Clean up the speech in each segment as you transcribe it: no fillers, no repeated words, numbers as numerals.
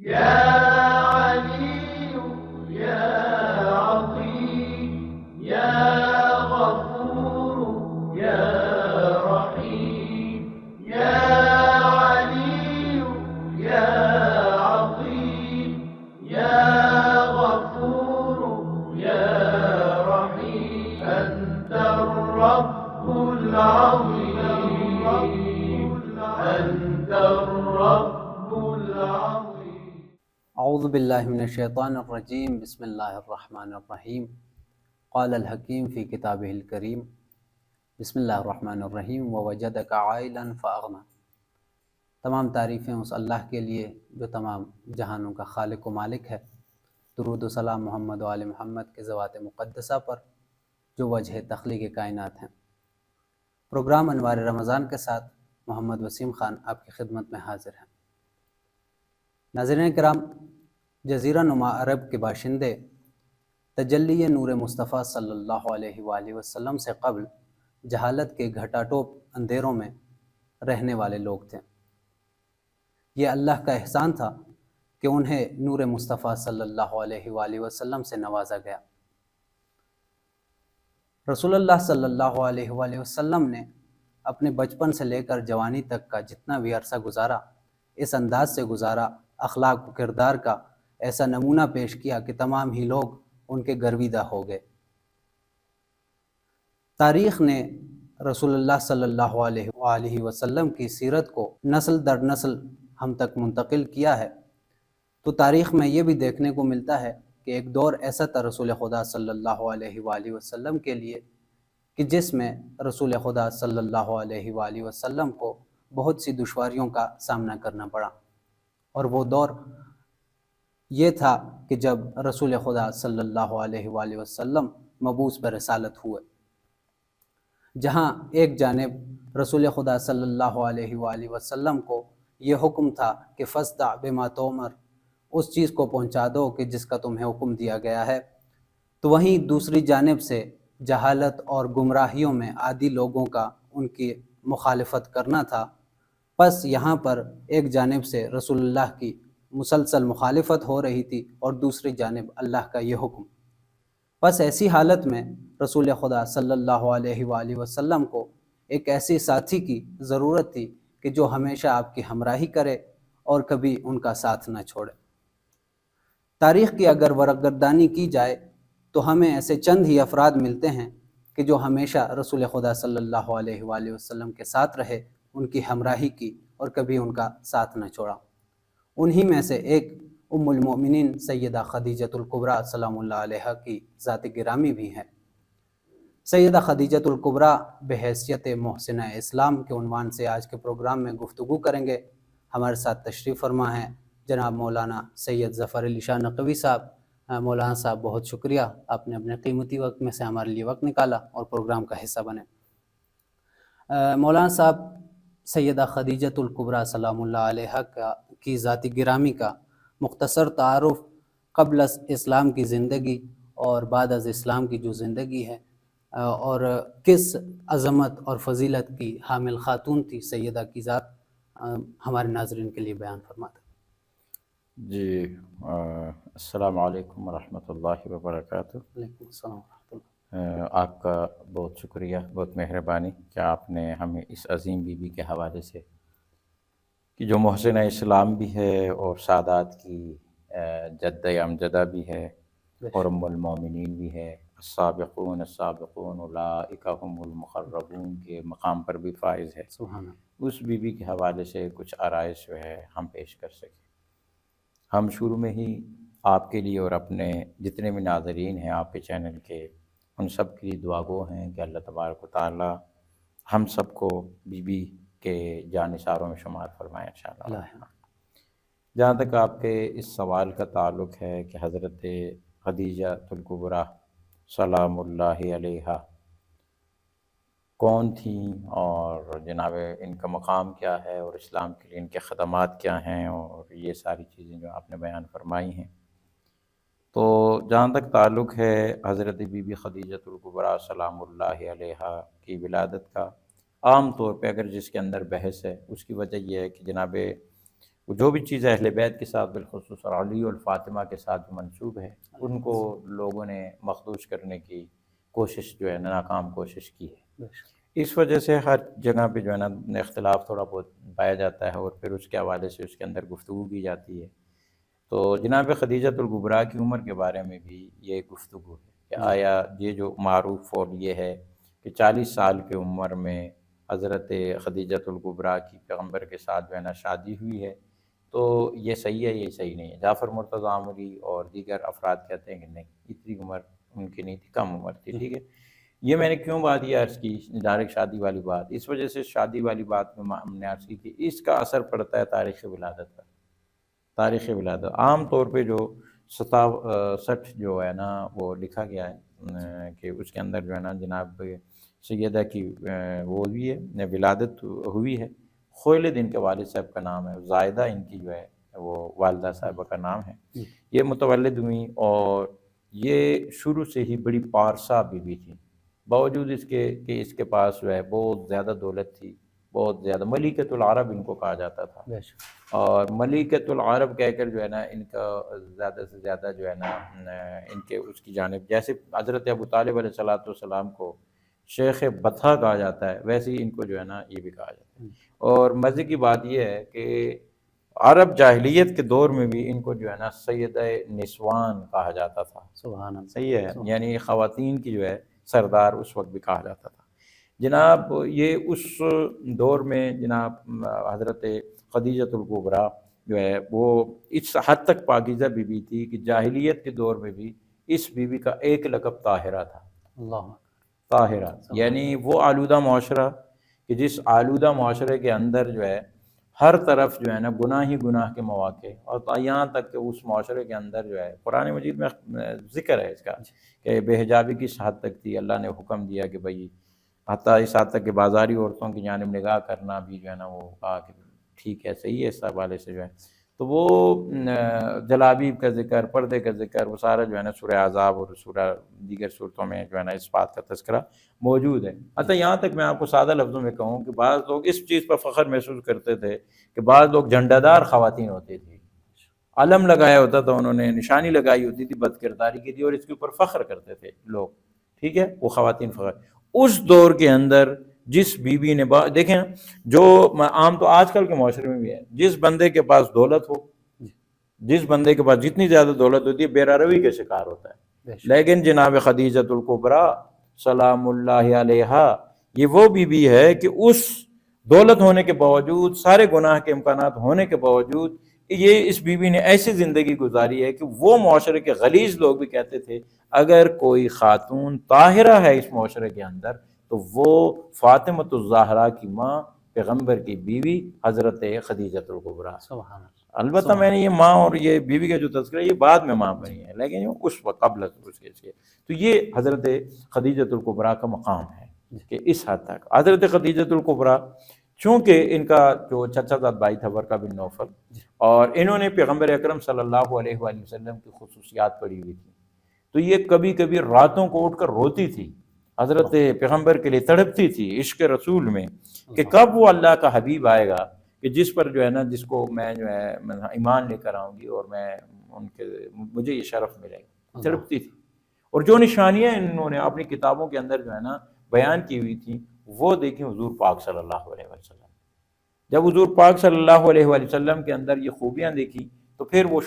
يا علي يا عظيم يا غفور يا رحيم يا علي يا عظيم يا غفور يا رحيم أنت الرب العظيم أنت الرب العظيم. اعوذ باللہ من الشیطان الرجیم بسم اللہ الرحمن الرحیم قال الحکیم فی کتابہ الکریم بسم اللہ الرحمن الرحیم ووجدک عائلا فاغنا۔ تمام تعریفیں اس اللہ کے لیے جو تمام جہانوں کا خالق و مالک ہے۔ درود و سلام محمد و آل محمد کے ذوات مقدسہ پر جو وجہ تخلیق کائنات ہیں۔ پروگرام انوار رمضان کے ساتھ محمد وسیم خان آپ کی خدمت میں حاضر ہیں۔ ناظرین کرام، جزیرہ نما عرب کے باشندے تجلی نور مصطفیٰ صلی اللہ علیہ وآلہ وسلم سے قبل جہالت کے گھٹا ٹوپ اندھیروں میں رہنے والے لوگ تھے۔ یہ اللہ کا احسان تھا کہ انہیں نور مصطفیٰ صلی اللہ علیہ وآلہ وسلم سے نوازا گیا۔ رسول اللہ صلی اللہ علیہ وآلہ وسلم نے اپنے بچپن سے لے کر جوانی تک کا جتنا بھی عرصہ گزارا، اس انداز سے گزارا، اخلاق و کردار کا ایسا نمونہ پیش کیا کہ تمام ہی لوگ ان کے گرویدہ ہو گئے۔ تاریخ نے رسول اللہ صلی اللہ علیہ وآلہ وسلم کی سیرت کو نسل در نسل ہم تک منتقل کیا ہے، تو تاریخ میں یہ بھی دیکھنے کو ملتا ہے کہ ایک دور ایسا تھا رسول خدا صلی اللہ علیہ وآلہ وسلم کے لیے کہ جس میں رسول خدا صلی اللہ علیہ وآلہ وسلم کو بہت سی دشواریوں کا سامنا کرنا پڑا، اور وہ دور یہ تھا کہ جب رسول خدا صلی اللہ علیہ وآلہ وسلم مبعوث برسالت ہوئے، جہاں ایک جانب رسول خدا صلی اللہ علیہ وآلہ وسلم کو یہ حکم تھا کہ فاصدع بما تؤمر، اس چیز کو پہنچا دو کہ جس کا تمہیں حکم دیا گیا ہے، تو وہیں دوسری جانب سے جہالت اور گمراہیوں میں عادی لوگوں کا ان کی مخالفت کرنا تھا۔ پس یہاں پر ایک جانب سے رسول اللہ کی مسلسل مخالفت ہو رہی تھی اور دوسری جانب اللہ کا یہ حکم۔ پس ایسی حالت میں رسول خدا صلی اللہ علیہ وآلہ وسلم کو ایک ایسی ساتھی کی ضرورت تھی کہ جو ہمیشہ آپ کی ہمراہی کرے اور کبھی ان کا ساتھ نہ چھوڑے۔ تاریخ کی اگر ورقگردانی کی جائے تو ہمیں ایسے چند ہی افراد ملتے ہیں کہ جو ہمیشہ رسول خدا صلی اللہ علیہ وآلہ وسلم کے ساتھ رہے، ان کی ہمراہی کی اور کبھی ان کا ساتھ نہ چھوڑا۔ انہی میں سے ایک ام المؤمنین سیدہ خدیجۃ الکبریٰ سلام اللہ علیہ کی ذات گرامی بھی ہے۔ سیدہ خدیجۃ الکبریٰ بحیثیت محسنہ اسلام کے عنوان سے آج کے پروگرام میں گفتگو کریں گے۔ ہمارے ساتھ تشریف فرما ہیں جناب مولانا سید ظفر علی شاہ نقوی صاحب۔ مولانا صاحب بہت شکریہ، آپ نے اپنے قیمتی وقت میں سے ہمارے لیے وقت نکالا اور پروگرام کا حصہ بنے۔ مولانا صاحب، سیدہ خدیجۃ الکبریٰ سلام اللہ علیہ کی ذات گرامی کا مختصر تعارف قبل از اسلام کی زندگی اور بعد از اسلام کی جو زندگی ہے، اور کس عظمت اور فضیلت کی حامل خاتون تھی سیدہ کی ذات، ہمارے ناظرین کے لیے بیان فرماتا۔ جی، السلام علیکم ورحمۃ اللہ وبرکاتہ۔ وعلیکم السلام ورحمۃ اللہ۔ آپ کا بہت شکریہ، بہت مہربانی کہ آپ نے ہمیں اس عظیم بیوی کے حوالے سے، کہ جو محسن اسلام بھی ہے اور سادات کی جدہ امجدہ بھی ہے اور ام المومنین بھی ہے، السابقون السابقون اولئک هم المقربون کے مقام پر بھی فائز ہے۔ سبحان اللہ۔ اس بیوی کے حوالے سے کچھ آرائش جو ہے ہم پیش کر سکیں۔ ہم شروع میں ہی آپ کے لیے اور اپنے جتنے بھی ناظرین ہیں آپ کے چینل کے، ان سب کے لیے دعا گو ہیں کہ اللہ تبارک و تعالی ہم سب کو بی بی کے جانثاروں میں شمار فرمائے انشاءاللہ۔ جہاں تک آپ کے اس سوال کا تعلق ہے کہ حضرت خدیجہ الکبریٰ سلام اللہ علیہ کون تھیں اور جناب ان کا مقام کیا ہے اور اسلام کے لیے ان کے خدمات کیا ہیں، اور یہ ساری چیزیں جو آپ نے بیان فرمائی ہیں، تو جہاں تک تعلق ہے حضرت بی بی خدیجۃ الکبریٰ سلام اللہ علیہ کی ولادت کا، عام طور پہ اگر جس کے اندر بحث ہے اس کی وجہ یہ ہے کہ جناب وہ جو بھی چیز اہل بیت کے ساتھ بالخصوص اور علی اور فاطمہ کے ساتھ جو منسوب ہے ان کو لوگوں نے مخدوش کرنے کی کوشش جو ہے ناکام کوشش کی ہے۔ اس وجہ سے ہر جگہ پہ جو ہے نا اختلاف تھوڑا بہت پایا جاتا ہے، اور پھر اس کے حوالے سے اس کے اندر گفتگو کی جاتی ہے۔ تو جناب خدیجۃ الکبریٰ کی عمر کے بارے میں بھی یہ گفتگو ہے کہ آیا یہ جو معروف قول یہ ہے کہ 40 سال کی عمر میں حضرت خدیجۃ الکبریٰ کی پیغمبر کے ساتھ جو ہے نا شادی ہوئی ہے، تو یہ صحیح ہے، یہ صحیح نہیں ہے۔ جعفر مرتضیٰ عمری اور دیگر افراد کہتے ہیں کہ نہیں، اتنی عمر ان کی نہیں تھی، کم عمر تھی، ٹھیک ہے۔ یہ میں نے کیوں بات یہ عرض کی ڈائریکٹ شادی والی بات، اس وجہ سے شادی والی بات میں ہم نے عرض کی کہ اس کا اثر پڑتا ہے تاریخ ولادت پر۔ تاریخ ولادت عام طور پہ جو 67 جو ہے نا وہ لکھا گیا ہے کہ اس کے اندر جو ہے نا جناب سیدہ کی وہ ہوئی ہے، ولادت ہوئی ہے۔ خویلد ان کے والد صاحب کا نام ہے، زائدہ ان کی جو ہے وہ والدہ صاحبہ کا نام ہے۔ یہ متولد ہوئی اور یہ شروع سے ہی بڑی پارسا بیوی تھی، باوجود اس کے کہ اس کے پاس جو ہے بہت زیادہ دولت تھی، بہت زیادہ۔ ملکۃ العرب ان کو کہا جاتا تھا، اور ملکۃ العرب کہہ کر جو ہے نا ان کا زیادہ سے زیادہ جو ہے نا ان کے اس کی جانب، جیسے حضرت ابو طالب علیہ الصلوۃ والسلام کو شیخ بطحہ کہا جاتا ہے، ویسے ہی ان کو جو ہے نا یہ بھی کہا جاتا ہے۔ اور مزے کی بات یہ ہے کہ عرب جاہلیت کے دور میں بھی ان کو جو ہے نا سیدہ نسوان کہا جاتا تھا، سبحان اللہ، صحیح ہے، یعنی خواتین کی جو ہے سردار اس وقت بھی کہا جاتا تھا۔ جناب یہ اس دور میں جناب حضرت خدیجۃ الکبریٰ جو ہے وہ اس حد تک پاکیزہ بیوی تھی کہ جاہلیت کے دور میں بھی اس بیوی کا ایک لقب طاہرہ تھا۔ اللہ طاہرہ یعنی وہ آلودہ معاشرہ کہ جس آلودہ معاشرے کے اندر جو ہے ہر طرف جو ہے نا گناہ ہی گناہ کے مواقع، اور یہاں تک کہ اس معاشرے کے اندر جو ہے قرآن مجید میں ذکر ہے اس کا کہ بے حجابی کی حد تک تھی۔ اللہ نے حکم دیا کہ بھئی حتیٰ اس حد تک کہ بازاری عورتوں کی جانب نگاہ کرنا بھی جو ہے نا وہ کہا کہ ٹھیک ہے، صحیح ہے، اس حوالے سے جو ہے تو وہ جلابیب کا ذکر، پردے کا ذکر، وہ سارا جو ہے نا سورہ احزاب اور سورہ دیگر صورتوں میں جو ہے نا اس بات کا تذکرہ موجود ہے۔ حتیٰ یہاں تک میں آپ کو سادہ لفظوں میں کہوں کہ بعض لوگ اس چیز پر فخر محسوس کرتے تھے کہ بعض لوگ جھنڈا دار خواتین ہوتی تھی، علم لگایا ہوتا تھا انہوں نے، نشانی لگائی ہوتی تھی بد کرداری کی تھی، اور اس کے اوپر فخر کرتے تھے لوگ، ٹھیک ہے، وہ خواتین فخر۔ اس دور کے اندر جس بیوی نے دیکھیں جو عام تو آج کل کے معاشرے میں بھی ہے، جس بندے کے پاس دولت ہو، جس بندے کے پاس جتنی زیادہ دولت ہوتی ہے بے روی کا شکار ہوتا ہے، لیکن جناب خدیجۃ الکبریٰ سلام اللہ علیہا یہ وہ بیوی ہے کہ اس دولت ہونے کے باوجود، سارے گناہ کے امکانات ہونے کے باوجود، یہ اس بیوی نے ایسی زندگی گزاری ہے کہ وہ معاشرے کے غلیظ لوگ بھی کہتے تھے اگر کوئی خاتون طاہرہ ہے اس معاشرے کے اندر تو وہ فاطمۃ الزہرا کی ماں، پیغمبر کی بیوی حضرت خدیجۃ الکبریٰ۔ سبحان اللہ۔ البتہ میں نے یہ ماں اور یہ بیوی کا جو تذکرہ یہ بعد میں ماں بنی ہے، لیکن اس وقت قبل اس کے تو یہ حضرت خدیجۃ الکبریٰ کا مقام ہے کہ اس حد تک حضرت خدیجۃ الکبریٰ، چونکہ ان کا جو چچا زاد بھائی تھا ورقہ بن نوفل، اور انہوں نے پیغمبر اکرم صلی اللہ علیہ وآلہ وسلم کی خصوصیات پڑھی ہوئی تھی، تو یہ کبھی کبھی راتوں کو اٹھ کر روتی تھی، حضرت پیغمبر کے لیے تڑپتی تھی عشق رسول میں کہ کب وہ اللہ کا حبیب آئے گا کہ جس پر جو ہے نا جس کو میں جو ہے ایمان لے کر آؤں گی اور میں ان کے مجھے یہ شرف ملے گا، تڑپتی تھی۔ اور جو نشانیاں انہوں نے اپنی کتابوں کے اندر جو ہے نا بیان کی ہوئی تھی وہ دیکھیں حضور پاک صلی اللہ علیہ وسلم، جب حضور پاک صلی اللہ علیہ وآلہ وسلم کے اندر یہ خوبیاں دیکھی تو پھر وہ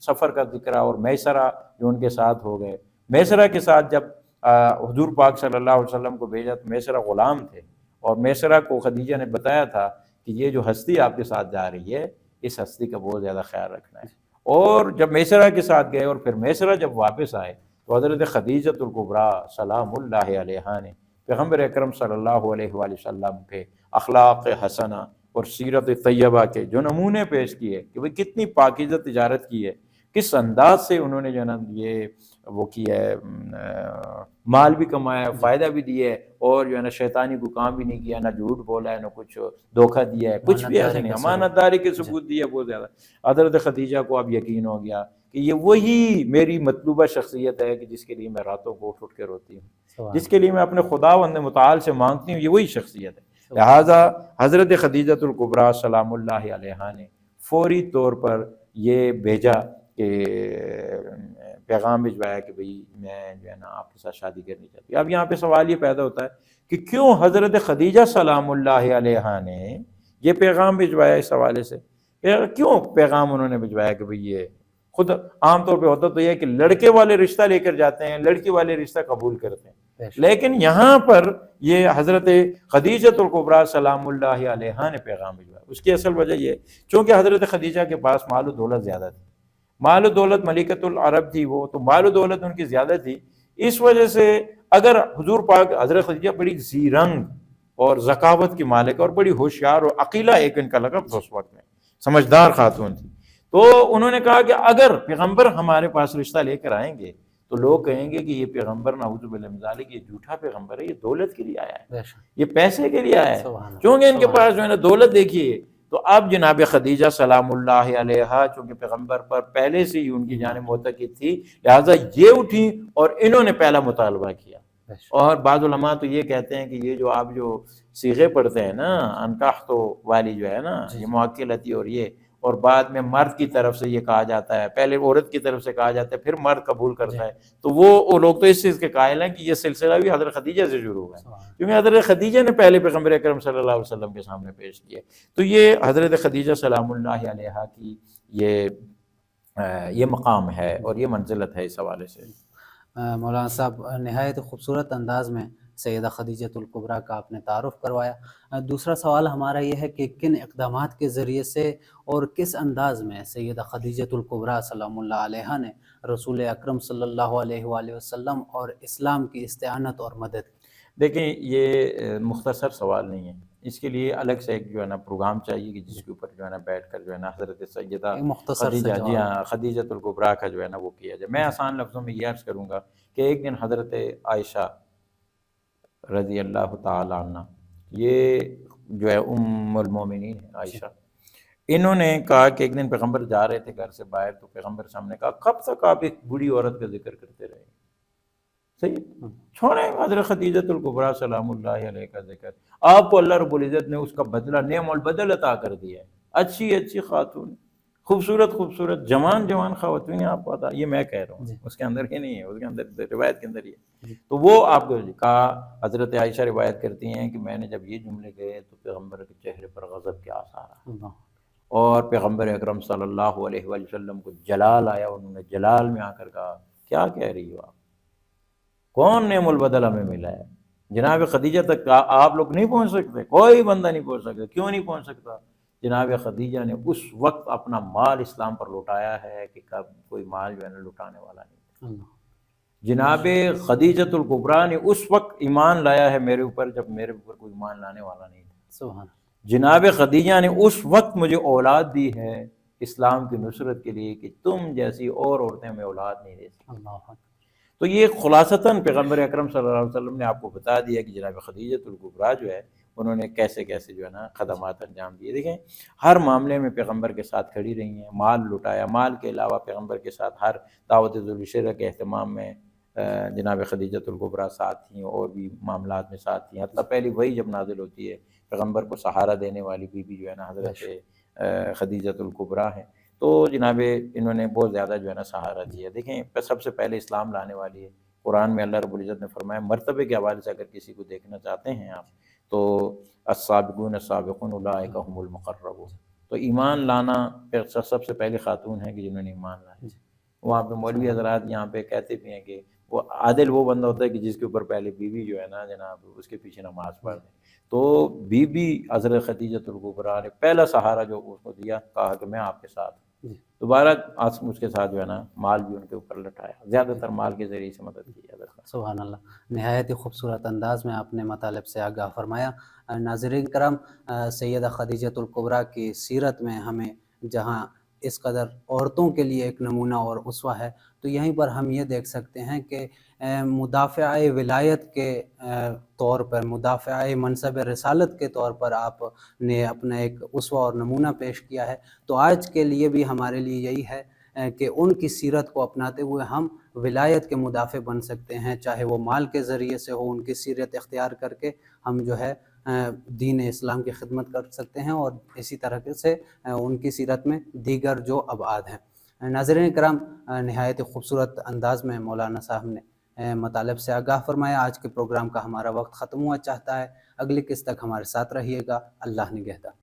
سفر کا ذکر اور میسرہ جو ان کے ساتھ ہو گئے، میسرہ کے ساتھ جب حضور پاک صلی اللہ علیہ وسلم کو بھیجا تو میسرہ غلام تھے، اور میسرہ کو خدیجہ نے بتایا تھا کہ یہ جو ہستی آپ کے ساتھ جا رہی ہے اس ہستی کا بہت زیادہ خیال رکھنا ہے۔ اور جب میسرہ کے ساتھ گئے اور پھر میسرہ جب واپس آئے تو حضرت خدیجۃ الکبریٰ سلام اللہ علیہا نے پیغمبر اکرم صلی اللہ علیہ وآلہ وسلم کے اخلاق حسنہ اور سیرت طیبہ کے جو نمونے پیش کیے کہ وہ کتنی پاکیزہ تجارت کی ہے، کس انداز سے انہوں نے جو ہے نا یہ وہ کیا ہے، مال بھی کمایا، فائدہ بھی دیا ہے، اور جو ہے نا شیطانی کو کام بھی نہیں کیا، نہ جھوٹ بولا ہے، نہ کچھ دھوکہ دیا ہے، کچھ بھی ایسا نہیں، امانت داری کے ثبوت دیا بہت زیادہ۔ حضرت خدیجہ کو اب یقین ہو گیا کہ یہ وہی میری مطلوبہ شخصیت ہے کہ جس کے لیے میں راتوں کو اٹھ کے روتی ہوں، جس کے لیے میں اپنے خداوند متعال سے مانگتی ہوں، یہ وہی شخصیت ہے۔ لہٰذا حضرت خدیجۃ الکبریٰ سلام اللہ علیہا نے فوری طور پر یہ بھیجا کہ پیغام بھجوایا کہ بھئی میں جو ہے نا آپ کے ساتھ شادی کرنی چاہتی ہوں۔ اب یہاں پہ سوال یہ پیدا ہوتا ہے کہ کیوں حضرت خدیجہ سلام اللہ علیہا نے یہ پیغام بھجوایا اس حوالے سے، کیوں پیغام انہوں نے بھجوایا کہ بھئی یہ خود عام طور پہ ہوتا تو یہ ہے کہ لڑکے والے رشتہ لے کر جاتے ہیں، لڑکی والے رشتہ قبول کرتے ہیں، لیکن یہاں پر یہ حضرت خدیجۃ الکبریٰ سلام اللہ علیہا نے پیغام بھجوایا۔ اس کی اصل وجہ یہ ہے چونکہ حضرت خدیجہ کے پاس مال و دولت زیادہ تھی، مال و دولت ملکۃ العرب تھی وہ، تو مال و دولت ان کی زیادہ تھی، اس وجہ سے اگر حضور پاک حضرت خدیجہ بڑی ذی رنگ اور ذکاوت کی مالک اور بڑی ہوشیار اور عقیلہ ایک ان کا لقب تھا اس وقت میں، سمجھدار خاتون تھی، تو انہوں نے کہا کہ اگر پیغمبر ہمارے پاس رشتہ لے کر آئیں گے تو لوگ کہیں گے کہ یہ پیغمبر نعوذ باللہ من ذالک، یہ جھوٹا پیغمبر ہے، یہ دولت کے لیے آیا ہے، یہ پیسے کے لیے آیا ہے، چونکہ ان کے پاس جو ہے نا دولت دیکھیے۔ تو اب جناب خدیجہ سلام اللہ علیہا چونکہ پیغمبر پر پہلے سے ہی ان کی جانب معتقد تھی، لہٰذا یہ اٹھیں اور انہوں نے پہلا مطالبہ کیا۔ اور بعض علماء تو یہ کہتے ہیں کہ یہ جو آپ جو صیغے پڑھتے ہیں نا انکحت والی جو ہے نا یہ موکلتی، اور یہ اور بعد میں مرد کی طرف سے یہ کہا جاتا ہے، پہلے عورت کی طرف سے کہا جاتا ہے پھر مرد قبول کرتا ہے، تو وہ لوگ تو اس چیز کے قائل ہیں کہ یہ سلسلہ بھی حضرت خدیجہ سے شروع ہوا ہے، کیونکہ حضرت خدیجہ نے پہلے پیغمبر اکرم صلی اللہ علیہ وسلم کے سامنے پیش کیا۔ تو یہ حضرت خدیجہ سلام اللہ علیہا کی یہ مقام ہے اور یہ منزلت ہے اس حوالے سے۔ مولانا صاحب نہایت خوبصورت انداز میں سیدہ خدیجۃ الکبریٰ کا آپ نے تعارف کروایا۔ دوسرا سوال ہمارا یہ ہے کہ کن اقدامات کے ذریعے سے اور کس انداز میں سیدہ خدیجۃ الکبریٰ سلام اللہ علیہا نے رسول اکرم صلی اللہ علیہ وآلہ وسلم اور اسلام کی استعانت اور مدد کی؟ دیکھیں یہ مختصر سوال نہیں ہے، اس کے لیے الگ سے ایک جو ہے نا پروگرام چاہیے کہ جس کے اوپر جو ہے نا بیٹھ کر جو ہے نا حضرت سیدہ خدیجہ جی ہاں خدیجۃ الکبریٰ کا جو ہے نا وہ کیا جائے۔ میں آسان لفظوں میں یہ عرض کروں گا کہ ایک دن حضرت عائشہ رضی اللہ تعالی عنہ، یہ جو ہے ام المومنین عائشہ، انہوں نے کہا کہ ایک دن پیغمبر جا رہے تھے گھر سے باہر، تو پیغمبر سامنے کہا کب تک آپ ایک بوڑھی عورت کا ذکر کرتے رہے، صحیح چھوڑیں حضرت خدیجۃ الکبریٰ سلام اللہ علیہ کا ذکر، آپ کو اللہ رب العزت نے اس کا بدلہ نعم البدل عطا کر دیا ہے، اچھی اچھی خاتون، خوبصورت خوبصورت جوان جوان خواتین آپ کو عطا، یہ میں کہہ رہا ہوں، اس کے اندر یہ نہیں ہے، اس کے اندر روایت کے اندر یہ، تو وہ آپ کو کہا۔ حضرت عائشہ روایت کرتی ہیں کہ میں نے جب یہ جملے کہے تو پیغمبر کے چہرے پر غضب کے آثار آئے اور پیغمبر اکرم صلی اللہ علیہ وآلہ وسلم کو جلال آیا، انہوں نے جلال میں آ کر کہا کیا کہہ رہی ہو آپ، کون نعم البدل ہمیں ملا ہے، جناب خدیجہ تک آپ لوگ نہیں پہنچ سکتے، کوئی بندہ نہیں پہنچ سکتا، کیوں نہیں پہنچ سکتا؟ جناب خدیجہ نے اس وقت اپنا مال اسلام پر لوٹایا ہے کہ کب کوئی مال جو ہے نا لوٹانے والا نہیں تھا۔ جناب خدیجۃ الکبریٰ نے اس وقت ایمان لایا ہے میرے اوپر جب میرے اوپر کوئی ایمان لانے والا نہیں تھا۔ سبحان۔ جناب خدیجہ نے اس وقت مجھے اولاد دی ہے اسلام کی نصرت کے لیے کہ تم جیسی اور عورتیں میں اولاد نہیں دے سکتی۔ تو یہ خلاصتاً پیغمبر اکرم صلی اللہ علیہ وسلم نے آپ کو بتا دیا کہ جناب خدیجۃ الکبریٰ جو ہے انہوں نے کیسے کیسے جو ہے نا خدمات انجام دیے۔ دیکھیں ہر معاملے میں پیغمبر کے ساتھ کھڑی رہی ہیں، مال لٹایا، مال کے علاوہ پیغمبر کے ساتھ ہر دعوت ذوالفقار کے اہتمام میں جناب خدیجۃ الکبریٰ ساتھ تھیں، اور بھی معاملات میں ساتھ تھیں، حتیٰ پہلی وحی جب نازل ہوتی ہے پیغمبر کو سہارا دینے والی بی بی جو ہے نا حضرت خدیجۃ الکبریٰ ہیں، تو جناب انہوں نے بہت زیادہ جو ہے نا سہارا دیا۔ دیکھیں سب سے پہلے اسلام لانے والی ہے، قرآن میں اللہ رب العزت نے فرمایا، مرتبے کے حوالے سے اگر کسی کو دیکھنا چاہتے ہیں آپ تو السابقون السابقون اولئک هم المقربون، تو ایمان لانا سب سے پہلے خاتون ہیں کہ جنہوں نے ایمان لایا۔ وہاں پہ مولوی حضرات یہاں پہ کہتے بھی ہیں کہ وہ عادل وہ بندہ ہوتا ہے کہ جس کے اوپر پہلے بیوی جو ہے نا جناب اس کے پیچھے نماز پڑھ دے، تو بی بی حضرت خدیجۃ الکبریٰ نے پہلا سہارا جو اس کو دیا، کہا کہ میں آپ کے ساتھ ہوں، دوبارہ اس کے ساتھ جو ہے نا مال بھی ان کے اوپر لٹایا، زیادہ تر مال کے ذریعے سے مدد کی۔ سبحان اللہ، نہایت ہی خوبصورت انداز میں آپ نے مطالب سے آگاہ فرمایا۔ ناظرین کرام، سیدہ خدیجۃ الکبریٰ کی سیرت میں ہمیں جہاں اس قدر عورتوں کے لیے ایک نمونہ اور اسوہ ہے، تو یہیں پر ہم یہ دیکھ سکتے ہیں کہ مدافع ولایت کے طور پر، مدافع منصب رسالت کے طور پر آپ نے اپنا ایک اسوہ اور نمونہ پیش کیا ہے۔ تو آج کے لیے بھی ہمارے لیے یہی ہے کہ ان کی سیرت کو اپناتے ہوئے ہم ولایت کے مدافع بن سکتے ہیں، چاہے وہ مال کے ذریعے سے ہو، ان کی سیرت اختیار کر کے ہم جو ہے دین اسلام کی خدمت کر سکتے ہیں، اور اسی طرح سے ان کی سیرت میں دیگر جو ابعاد ہیں۔ ناظرین کرام، نہایت خوبصورت انداز میں مولانا صاحب نے مطالب سے آگاہ فرمایا۔ آج کے پروگرام کا ہمارا وقت ختم ہوا چاہتا ہے، اگلی قسط تک ہمارے ساتھ رہیے گا۔ اللہ نگہدار۔